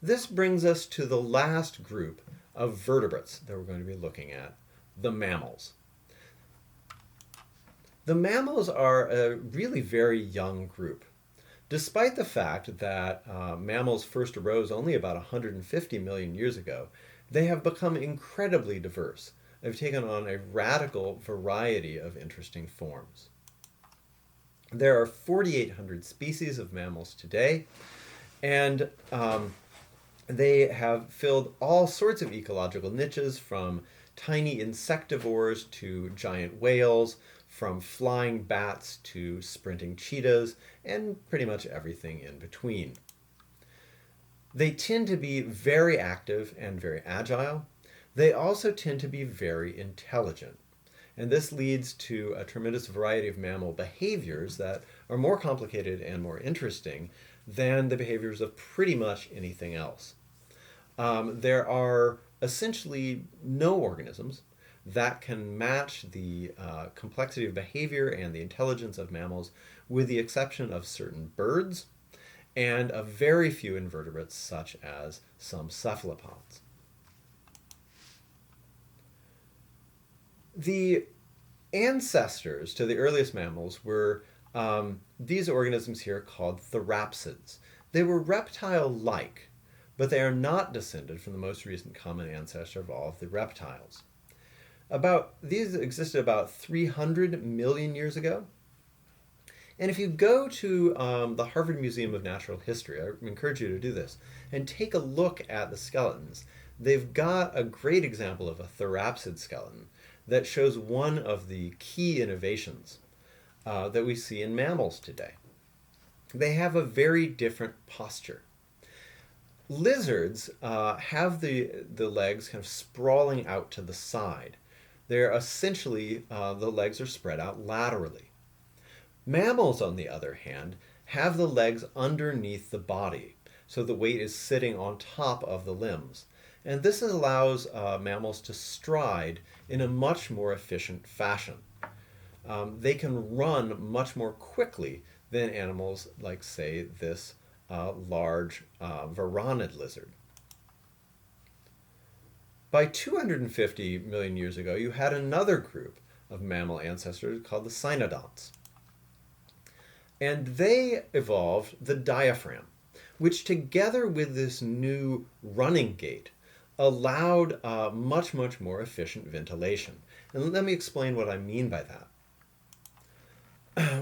This brings us to the last group of vertebrates that we're going to be looking at, the mammals. The mammals are a really very young group. Despite the fact that mammals first arose only about 150 million years ago, they have become incredibly diverse. They've taken on a radical variety of interesting forms. There are 4,800 species of mammals today, and they have filled all sorts of ecological niches, from tiny insectivores to giant whales, from flying bats to sprinting cheetahs, and pretty much everything in between. They tend to be very active and very agile. They also tend to be very intelligent. And this leads to a tremendous variety of mammal behaviors that are more complicated and more interesting than the behaviors of pretty much anything else. There are essentially no organisms that can match the complexity of behavior and the intelligence of mammals, with the exception of certain birds and of very few invertebrates, such as some cephalopods. The ancestors to the earliest mammals were these organisms here called therapsids. They were reptile-like, but they are not descended from the most recent common ancestor of all of the reptiles. These existed about 300 million years ago. And if you go to the Harvard Museum of Natural History, I encourage you to do this, and take a look at the skeletons. They've got a great example of a therapsid skeleton that shows one of the key innovations that we see in mammals today. They have a very different posture. Lizards have the legs kind of sprawling out to the side. They're essentially, the legs are spread out laterally. Mammals, on the other hand, have the legs underneath the body, so the weight is sitting on top of the limbs. And this allows mammals to stride in a much more efficient fashion. They can run much more quickly than animals like, say, this large varanid lizard. By 250 million years ago, you had another group of mammal ancestors called the cynodonts. And they evolved the diaphragm, which, together with this new running gait, allowed much more efficient ventilation. And let me explain what I mean by that.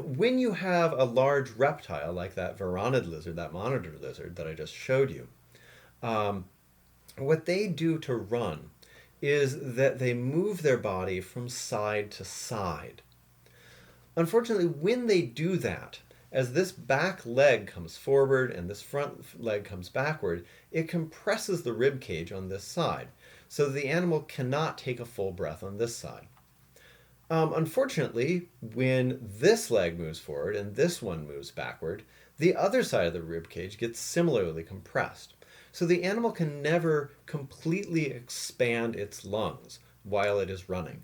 When you have a large reptile like that varanid lizard, that monitor lizard that I just showed you, what they do to run is that they move their body from side to side. Unfortunately, when they do that, as this back leg comes forward and this front leg comes backward, it compresses the rib cage on this side, so the animal cannot take a full breath on this side. Unfortunately, when this leg moves forward and this one moves backward, the other side of the rib cage gets similarly compressed. So the animal can never completely expand its lungs while it is running.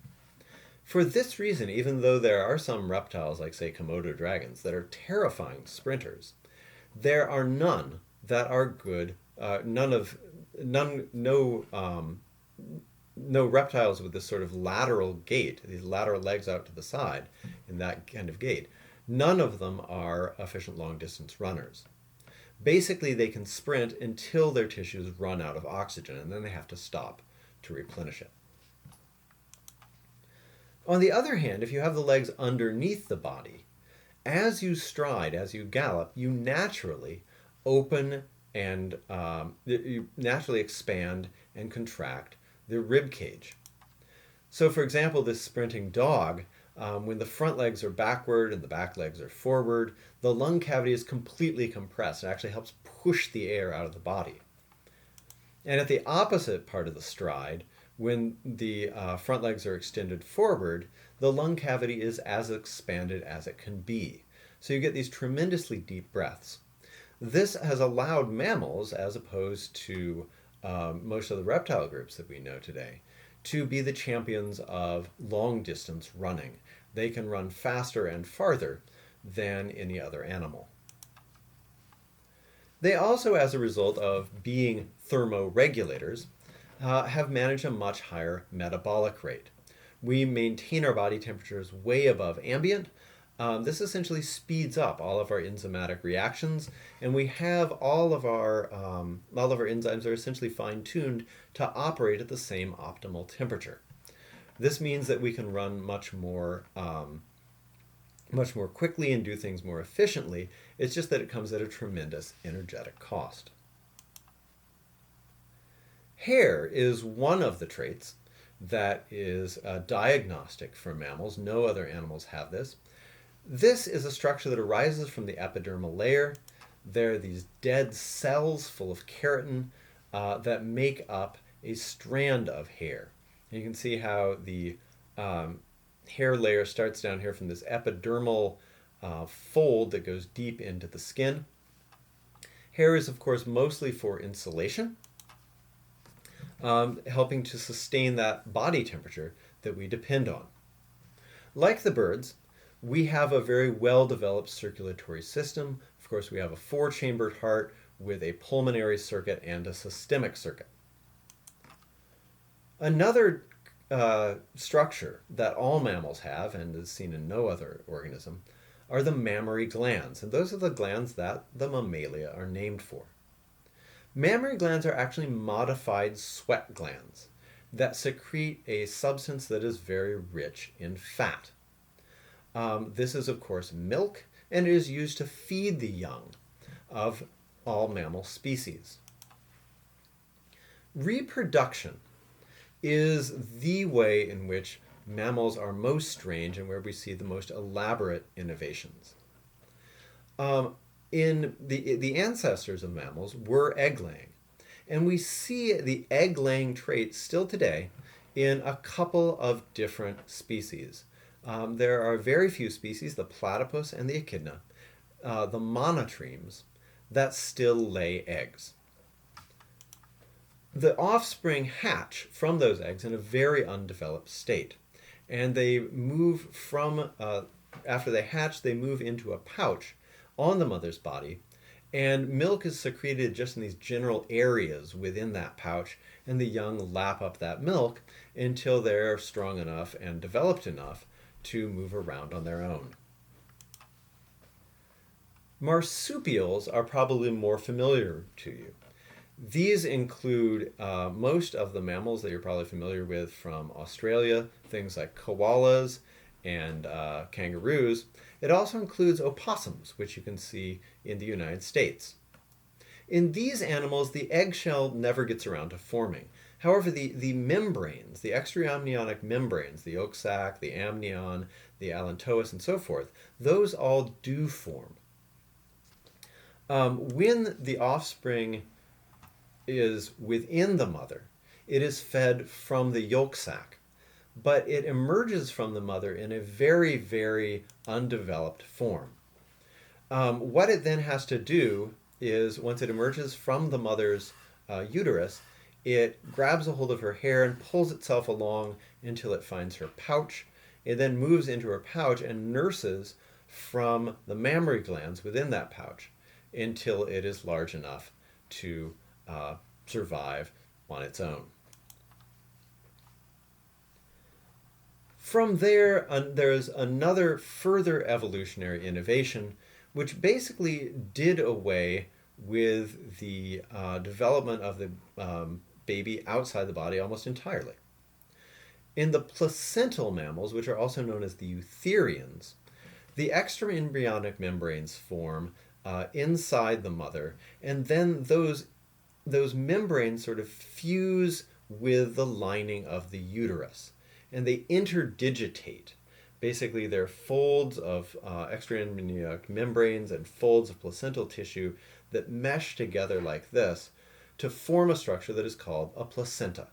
For this reason, even though there are some reptiles like, say, Komodo dragons that are terrifying sprinters, there are none that are good. No reptiles with this sort of lateral gait, these lateral legs out to the side, in that kind of gait. None of them are efficient long-distance runners. Basically, they can sprint until their tissues run out of oxygen, and then they have to stop to replenish it. On the other hand, if you have the legs underneath the body, as you stride, as you gallop, you naturally open and you naturally expand and contract the rib cage. So, for example, this sprinting dog, when the front legs are backward and the back legs are forward, the lung cavity is completely compressed. It actually helps push the air out of the body. And at the opposite part of the stride, when the front legs are extended forward, the lung cavity is as expanded as it can be. So you get these tremendously deep breaths. This has allowed mammals, as opposed to most of the reptile groups that we know today, to be the champions of long-distance running. They can run faster and farther than any other animal. They also, as a result of being thermoregulators, have managed a much higher metabolic rate. We maintain our body temperatures way above ambient. This essentially speeds up all of our enzymatic reactions, and we have all of our enzymes are essentially fine-tuned to operate at the same optimal temperature. This means that we can run much more quickly and do things more efficiently. It's just that it comes at a tremendous energetic cost. Hair is one of the traits that is diagnostic for mammals. No other animals have this. This is a structure that arises from the epidermal layer. There are these dead cells full of keratin that make up a strand of hair. And you can see how the hair layer starts down here from this epidermal fold that goes deep into the skin. Hair is, of course, mostly for insulation, helping to sustain that body temperature that we depend on. Like the birds, we have a very well-developed circulatory system. Of course, we have a four-chambered heart with a pulmonary circuit and a systemic circuit. Another structure that all mammals have, and is seen in no other organism, are the mammary glands. And those are the glands that the mammalia are named for. Mammary glands are actually modified sweat glands that secrete a substance that is very rich in fat. This is, of course, milk, and it is used to feed the young of all mammal species. Reproduction is the way in which mammals are most strange and where we see the most elaborate innovations. In the ancestors of mammals were egg-laying, and we see the egg-laying trait still today in a couple of different species. There are very few species, the platypus and the echidna, the monotremes, that still lay eggs. The offspring hatch from those eggs in a very undeveloped state. And they move from, after they hatch, they move into a pouch on the mother's body. And milk is secreted just in these general areas within that pouch. And the young lap up that milk until they're strong enough and developed enough to move around on their own. Marsupials are probably more familiar to you. These include most of the mammals that you're probably familiar with from Australia, things like koalas and kangaroos. It also includes opossums, which you can see in the United States. In these animals, the eggshell never gets around to forming. However, the membranes, the extraamniotic membranes, the yolk sac, the amnion, the allantois, and so forth, those all do form. When the offspring is within the mother, it is fed from the yolk sac, but it emerges from the mother in a very, very undeveloped form. What it then has to do is, once it emerges from the mother's uterus, it grabs a hold of her hair and pulls itself along until it finds her pouch. It then moves into her pouch and nurses from the mammary glands within that pouch until it is large enough to survive on its own. From there, there's another further evolutionary innovation which basically did away with the development of the baby outside the body almost entirely. In the placental mammals, which are also known as the eutherians, the extraembryonic membranes form inside the mother, and then those membranes sort of fuse with the lining of the uterus, and they interdigitate. Basically, they're folds of extraembryonic membranes and folds of placental tissue that mesh together like this to form a structure that is called a placenta.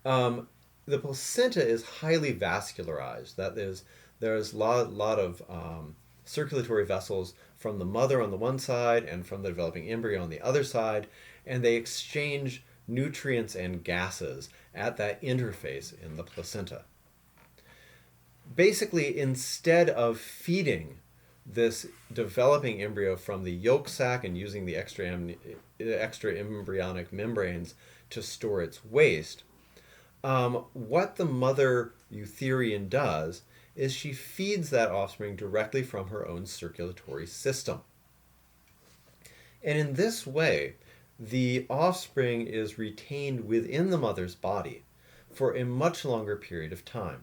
The placenta is highly vascularized. That is, there's a lot of circulatory vessels from the mother on the one side and from the developing embryo on the other side, and they exchange nutrients and gases at that interface in the placenta. Basically, instead of feeding this developing embryo from the yolk sac and using the extra embryonic membranes to store its waste, what the mother eutherian does is she feeds that offspring directly from her own circulatory system. And in this way, the offspring is retained within the mother's body for a much longer period of time.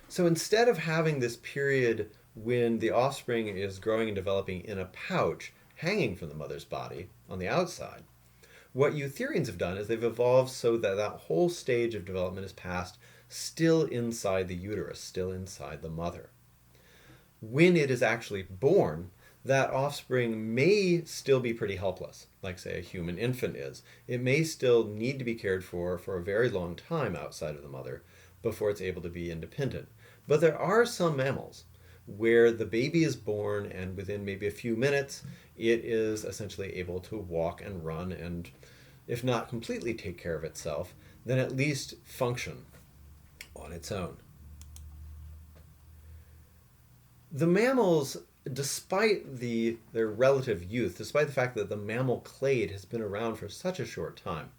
So instead of having this period when the offspring is growing and developing in a pouch hanging from the mother's body on the outside, what eutherians have done is they've evolved so that that whole stage of development is passed still inside the uterus, still inside the mother. When it is actually born, that offspring may still be pretty helpless, like, say, a human infant is. It may still need to be cared for a very long time outside of the mother before it's able to be independent. But there are some mammals where the baby is born and within maybe a few minutes, it is essentially able to walk and run and, if not completely take care of itself, then at least function on its own. The mammals, despite their relative youth, despite the fact that the mammal clade has been around for such a short time,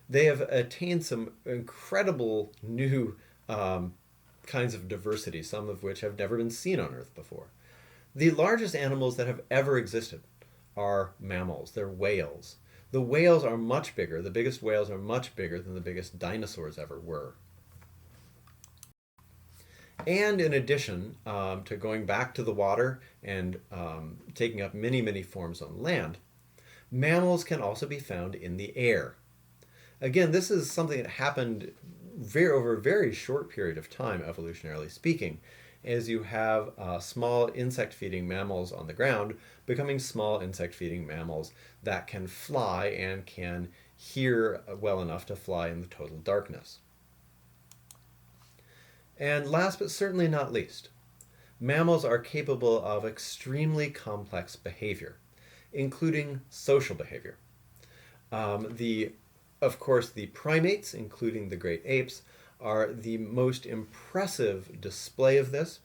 they have attained some incredible new kinds of diversity, some of which have never been seen on Earth before. The largest animals that have ever existed are mammals. They're whales. The whales are much bigger. The biggest whales are much bigger than the biggest dinosaurs ever were. And in addition to going back to the water and taking up many, many forms on land, mammals can also be found in the air. Again, this is something that happened over a very short period of time, evolutionarily speaking, as you have small insect-feeding mammals on the ground becoming small insect-feeding mammals that can fly and can hear well enough to fly in the total darkness. And last but certainly not least, mammals are capable of extremely complex behavior, including social behavior. Of course, the primates, including the great apes, are the most impressive display of this.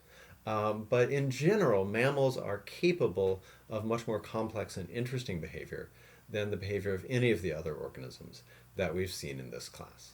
But in general, mammals are capable of much more complex and interesting behavior than the behavior of any of the other organisms that we've seen in this class.